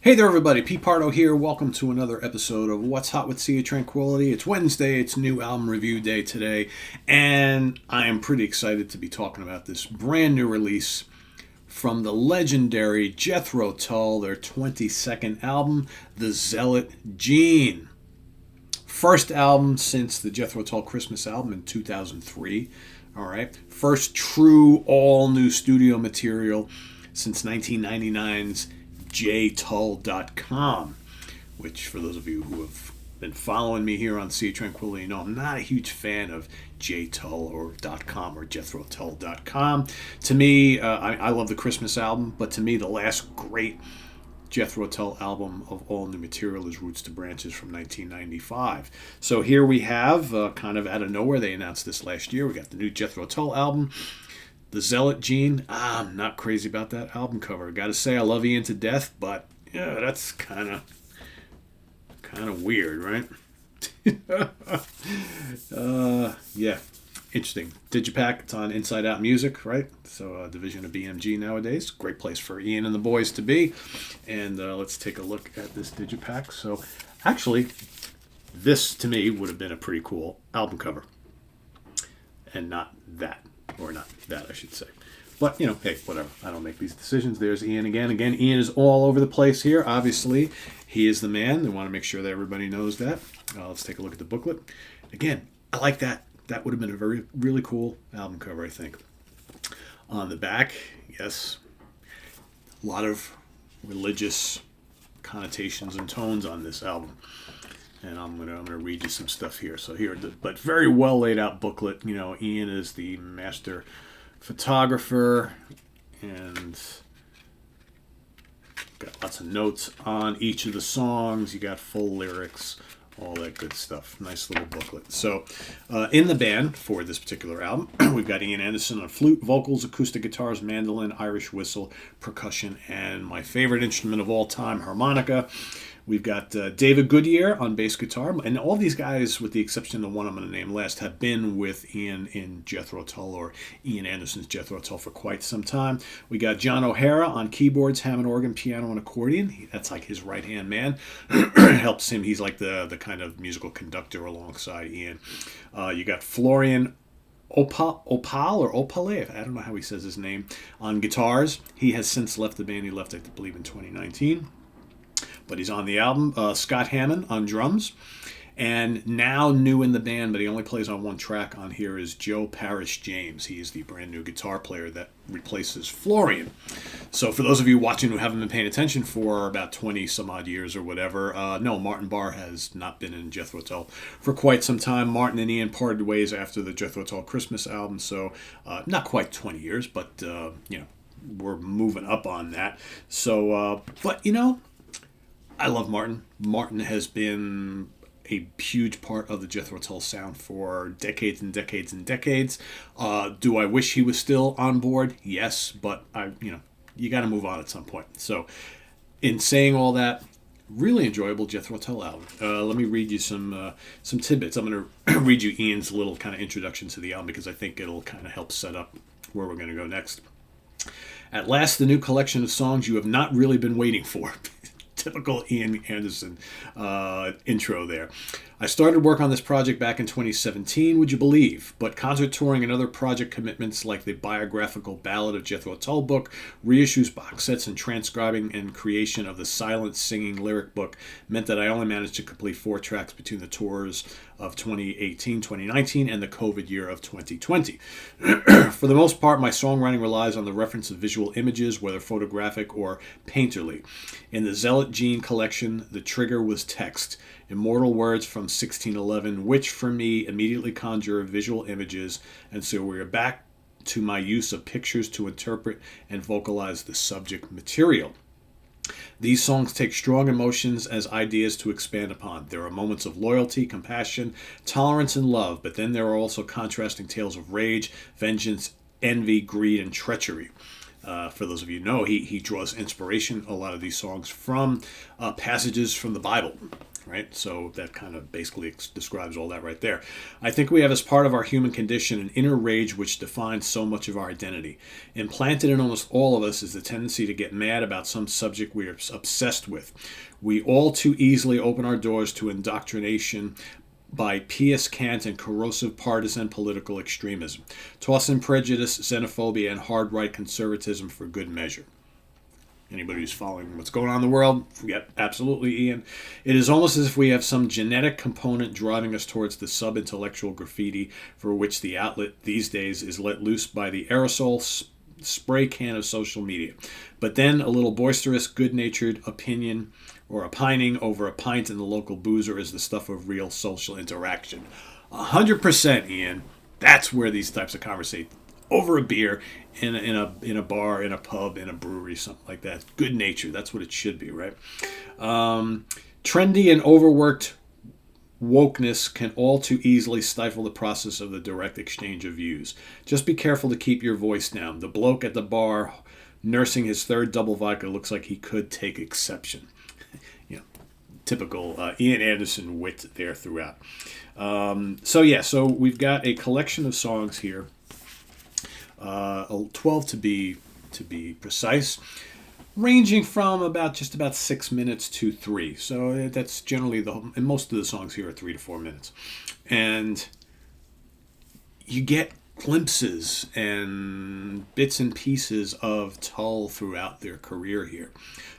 Hey there, everybody. Pete Pardo here. Welcome to another episode of What's Hot with Sea of Tranquility. It's Wednesday. It's new album review day today. And I am pretty excited to be talking about this brand new release from the legendary Jethro Tull, their 22nd album, The Zealot Gene. First album since the Jethro Tull Christmas album in 2003. All right. First true all-new studio material since 1999's jthrotull.com, which for those of you who have been following me here on Sea of Tranquility, you know I'm not a huge fan of jthrotull or .com or jethrotull.com. To me, I love the Christmas album, but to me the last great Jethro Tull album of all new material is Roots to Branches from 1995. So here we have, kind of out of nowhere, they announced this last year, we got the new Jethro Tull album, The Zealot Gene. I'm not crazy about that album cover. Got to say, I love Ian to death, but yeah, that's kind of weird, right? Yeah, interesting. Digipack. It's on InsideOut Music, right? So a division of BMG nowadays. Great place for Ian and the boys to be. And let's take a look at this Digipack. So actually, this to me would have been a pretty cool album cover, and not that. Or not that, I should say. But, you know, hey, whatever. I don't make these decisions. There's Ian again. Again, Ian is all over the place here. Obviously, he is the man. They want to make sure that everybody knows that. Let's take a look at the booklet. Again, I like that. That would have been a really cool album cover, I think. On the back, yes, a lot of religious connotations and tones on this album. And I'm gonna read you some stuff here. So here, but very well laid out booklet. You know, Ian is the master photographer, and got lots of notes on each of the songs. You got full lyrics, all that good stuff. Nice little booklet. So, in the band for this particular album, we've got Ian Anderson on flute, vocals, acoustic guitars, mandolin, Irish whistle, percussion, and my favorite instrument of all time, harmonica. We've got David Goodyear on bass guitar, and all these guys, with the exception of the one I'm going to name last, have been with Ian in Jethro Tull, or Ian Anderson's Jethro Tull, for quite some time. We got John O'Hara on keyboards, Hammond organ, piano, and accordion. That's like his right-hand man. Helps him. He's like the kind of musical conductor alongside Ian. You got Florian Opal or Opale, I don't know how he says his name, on guitars. He has since left the band. He left, I believe, in 2019. But he's on the album. Scott Hammond on drums. And now new in the band, but he only plays on one track on here, is Joe Parrish James. He's the brand new guitar player that replaces Florian. So for those of you watching who haven't been paying attention for about 20 some odd years or whatever, no, Martin Barr has not been in Jethro Tull for quite some time. Martin and Ian parted ways after the Jethro Tull Christmas album, so not quite 20 years, but you know, we're moving up on that. So, but you know, I love Martin. Martin has been a huge part of the Jethro Tull sound for decades and decades and decades. Do I wish he was still on board? Yes, but you got to move on at some point. So, in saying all that, really enjoyable Jethro Tull album. Let me read you some tidbits. I'm going to read you Ian's little kind of introduction to the album, because I think it'll kind of help set up where we're going to go next. At last, the new collection of songs you have not really been waiting for. Typical Ian Anderson intro there. I started work on this project back in 2017, would you believe? But concert touring and other project commitments like the biographical Ballad of Jethro Tull book, reissues, box sets, and transcribing and creation of the silent singing lyric book meant that I only managed to complete 4 tracks between the tours of 2018, 2019, and the COVID year of 2020. For the most part, my songwriting relies on the reference of visual images, whether photographic or painterly. In the Zealot Gene collection, the trigger was text, immortal words from 1611, which for me immediately conjure visual images, and so we are back to my use of pictures to interpret and vocalize the subject material. These songs take strong emotions as ideas to expand upon. There are moments of loyalty, compassion, tolerance, and love, but then there are also contrasting tales of rage, vengeance, envy, greed, and treachery. For those of you who know, he draws inspiration, a lot of these songs, from passages from the Bible. right? So that kind of basically describes all that right there. I think we have as part of our human condition an inner rage which defines so much of our identity. Implanted in almost all of us is the tendency to get mad about some subject we are obsessed with. We all too easily open our doors to indoctrination by pious cant and corrosive partisan political extremism. Toss in prejudice, xenophobia, and hard right conservatism for good measure. Anybody who's following what's going on in the world, yep, absolutely, Ian. It is almost as if we have some genetic component driving us towards the sub-intellectual graffiti for which the outlet these days is let loose by the aerosol spray can of social media. But then a little boisterous, good-natured opinion or opining over a pint in the local boozer is the stuff of real social interaction. 100%, Ian. That's where these types of conversations, over a beer, in a bar, in a pub, in a brewery, something like that. Good nature. That's what it should be, right? Trendy and overworked wokeness can all too easily stifle the process of the direct exchange of views. Just be careful to keep your voice down. The bloke at the bar nursing his third double vodka looks like he could take exception. Typical Ian Anderson wit there throughout. So we've got a collection of songs here. 12 to be precise, ranging from about 6 minutes to 3. So that's generally and most of the songs here are 3 to 4 minutes, and you get glimpses and bits and pieces of Tull throughout their career here,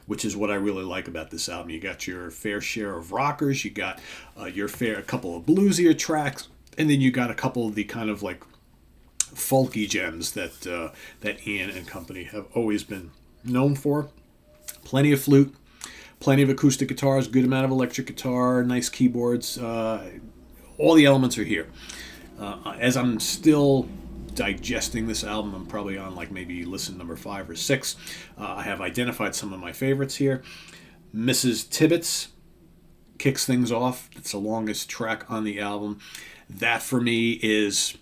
which is what I really like about this album. You got your fair share of rockers, you got a couple of bluesier tracks, and then you got a couple of the kind of like folky gems that Ian and company have always been known for. Plenty of flute, plenty of acoustic guitars, good amount of electric guitar, nice keyboards. All the elements are here. As I'm still digesting this album, I'm probably on like maybe listen number 5 or 6. I have identified some of my favorites here. Mrs. Tibbetts kicks things off. It's the longest track on the album. That for me is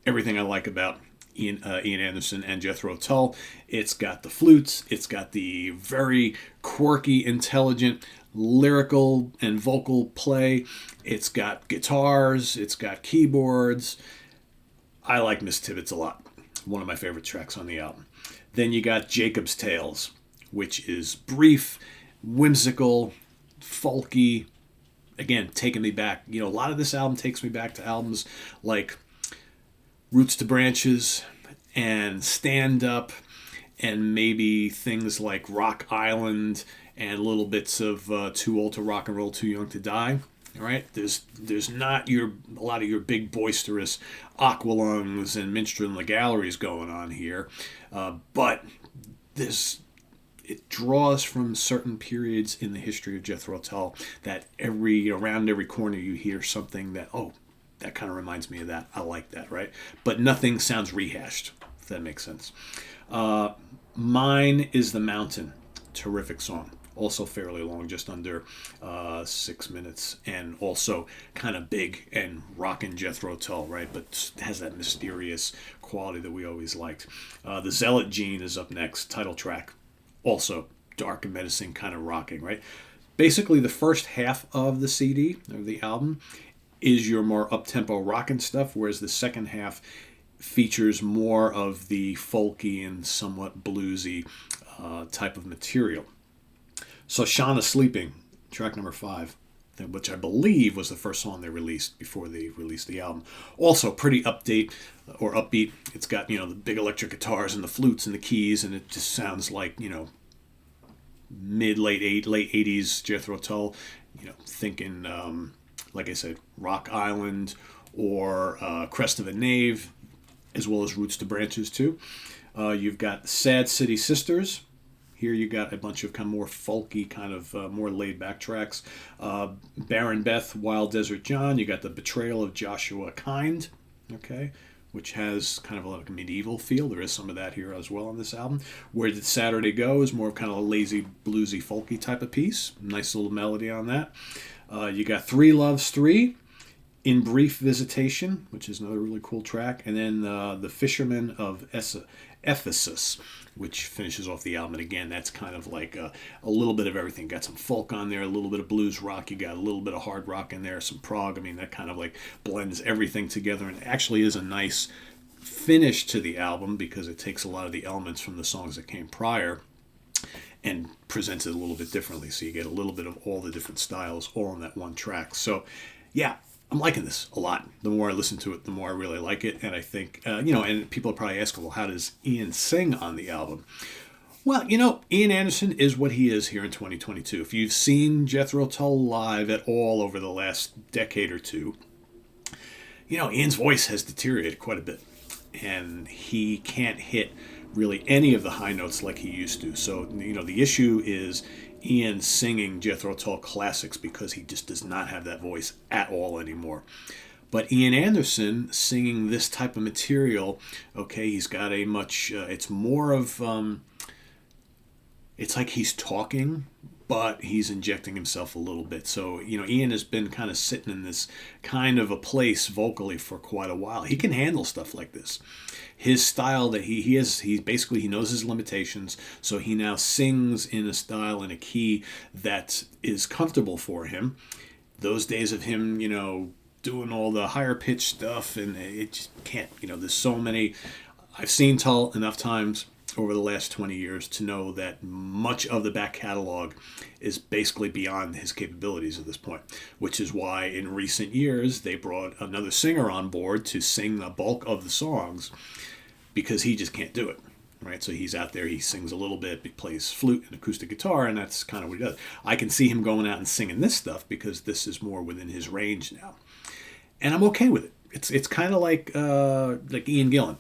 everything I like about Ian Anderson and Jethro Tull. It's got the flutes. It's got the very quirky, intelligent, lyrical and vocal play. It's got guitars. It's got keyboards. I like Miss Tibbetts a lot. One of my favorite tracks on the album. Then you got Jacob's Tales, which is brief, whimsical, folky. Again, taking me back. A lot of this album takes me back to albums like Roots to Branches and Stand Up, and maybe things like Rock Island and little bits of Too Old to Rock and Roll, Too Young to Die. All right, there's not a lot of your big boisterous Aqualungs and Minstrel in the Galleries going on here, but it draws from certain periods in the history of Jethro Tull that around every corner you hear something that that kind of reminds me of that. I like that, right? But nothing sounds rehashed, if that makes sense. Mine is the Mountain. Terrific song. Also fairly long, just under 6 minutes, and also kind of big and rockin' Jethro Tull, right? But has that mysterious quality that we always liked. The Zealot Gene is up next, title track. Also dark and menacing, kind of rocking, right? Basically, the first half of the CD, of the album, is your more up-tempo rockin' stuff, whereas the second half features more of the folky and somewhat bluesy type of material. So Shauna Sleeping, track number 5, which I believe was the first song they released before they released the album. Also pretty upbeat. It's got, the big electric guitars and the flutes and the keys, and it just sounds like, late 80s Jethro Tull, thinking, like I said, Rock Island or Crest of a Knave, as well as Roots to Branches too. You've got Sad City Sisters. Here you got a bunch of kind of more folky, kind of more laid-back tracks. Baron Beth, Wild Desert John. You got The Betrayal of Joshua Kind, okay, which has kind of like a medieval feel. There is some of that here as well on this album. Where Did Saturday Go is more of kind of a lazy, bluesy, folky type of piece. Nice little melody on that. You got Three Loves 3, In Brief Visitation, which is another really cool track. And then The Fisherman of Ephesus, which finishes off the album. And again, that's kind of like a little bit of everything. Got some folk on there, a little bit of blues rock. You got a little bit of hard rock in there, some prog. I mean, that kind of like blends everything together and actually is a nice finish to the album because it takes a lot of the elements from the songs that came prior and presents it a little bit differently. So you get a little bit of all the different styles all on that one track. So yeah, I'm liking this a lot. The more I listen to it, the more I really like it. And I think, and people are probably asking, well, how does Ian sing on the album? Well, Ian Anderson is what he is here in 2022. If you've seen Jethro Tull live at all over the last decade or two, Ian's voice has deteriorated quite a bit. And he can't hit really any of the high notes like he used to. So, the issue is Ian singing Jethro Tull classics because he just does not have that voice at all anymore. But Ian Anderson singing this type of material, okay, he's got a much, it's more of, it's like he's talking, but he's injecting himself a little bit. So, Ian has been kind of sitting in this kind of a place vocally for quite a while. He can handle stuff like this. His style that he basically, he knows his limitations, so he now sings in a style and a key that is comfortable for him. Those days of him, doing all the higher pitch stuff, and it just can't, there's so many. I've seen Tull enough times over the last 20 years to know that much of the back catalog is basically beyond his capabilities at this point, which is why in recent years they brought another singer on board to sing the bulk of the songs because he just can't do it, right? So he's out there, he sings a little bit, he plays flute and acoustic guitar, and that's kind of what he does. I can see him going out and singing this stuff because this is more within his range now. And I'm okay with it. It's kind of like Ian Gillan,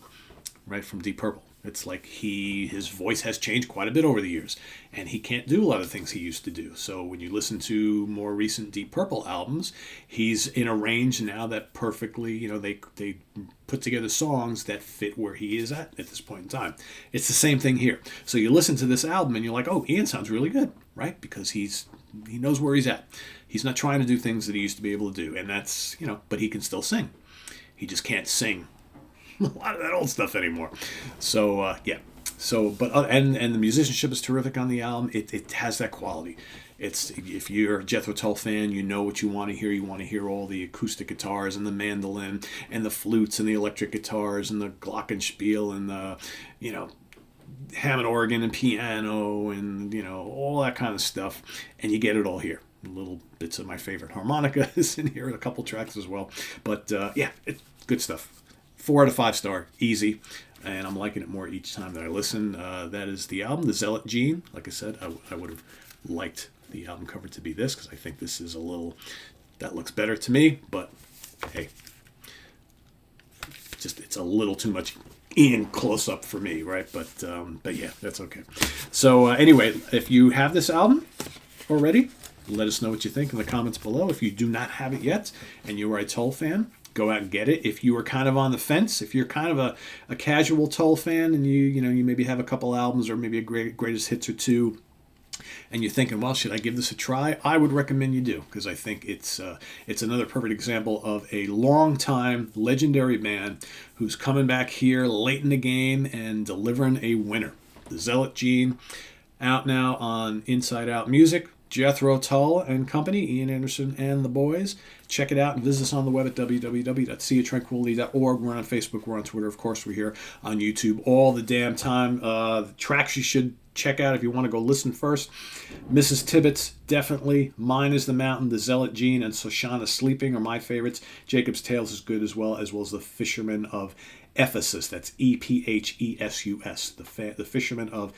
right, from Deep Purple. It's like his voice has changed quite a bit over the years, and he can't do a lot of things he used to do. So when you listen to more recent Deep Purple albums, he's in a range now that perfectly, they put together songs that fit where he is at this point in time. It's the same thing here. So you listen to this album and you're like, oh, Ian sounds really good, right? Because he knows where he's at. He's not trying to do things that he used to be able to do, and that's, but he can still sing. He just can't sing a lot of that old stuff anymore. So yeah. So but and the musicianship is terrific on the album. It has that quality. It's, if you're a Jethro Tull fan, you know what you want to hear. You want to hear all the acoustic guitars and the mandolin and the flutes and the electric guitars and the glockenspiel and the Hammond organ and piano and all that kind of stuff. And you get it all here. Little bits of my favorite harmonica is in here, a couple tracks as well. But yeah, it's good stuff. 4 out of 5 star, easy, and I'm liking it more each time that I listen. That is the album, the Zealot Gene. Like I said, I would have liked the album cover to be this because I think this is that looks better to me, but hey, it's a little too much Ian close up for me, right? But yeah, that's okay. So anyway, if you have this album already, let us know what you think in the comments below. If you do not have it yet and you are a Tull fan, go out and get it. If you are kind of on the fence, if you're kind of a casual Tull fan and you maybe have a couple albums or maybe a greatest hits or two, and you're thinking, well, should I give this a try? I would recommend you do, because I think it's another perfect example of a long-time legendary band who's coming back here late in the game and delivering a winner. The Zealot Gene, out now on InsideOut Music. Jethro Tull and Company, Ian Anderson and the boys. Check it out and visit us on the web at www.seaoftranquility.org. We're on Facebook, we're on Twitter, of course, we're here on YouTube all the damn time. The tracks you should check out if you want to go listen first: Mrs. Tibbetts, definitely. Mine is the Mountain, the Zealot Gene, and Shoshana Sleeping are my favorites. Jacob's Tales is good as well as the Fisherman of Ephesus. That's Ephesus. The Fisherman of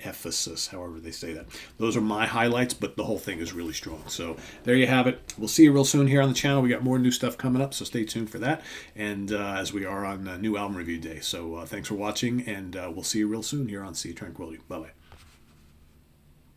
Ephesus, however they say that. Those are my highlights, but the whole thing is really strong. So there you have it. We'll see you real soon here on the channel. We got more new stuff coming up, so stay tuned for that. And as we are on new album review day. So thanks for watching, and we'll see you real soon here on Sea of Tranquility. Bye-bye.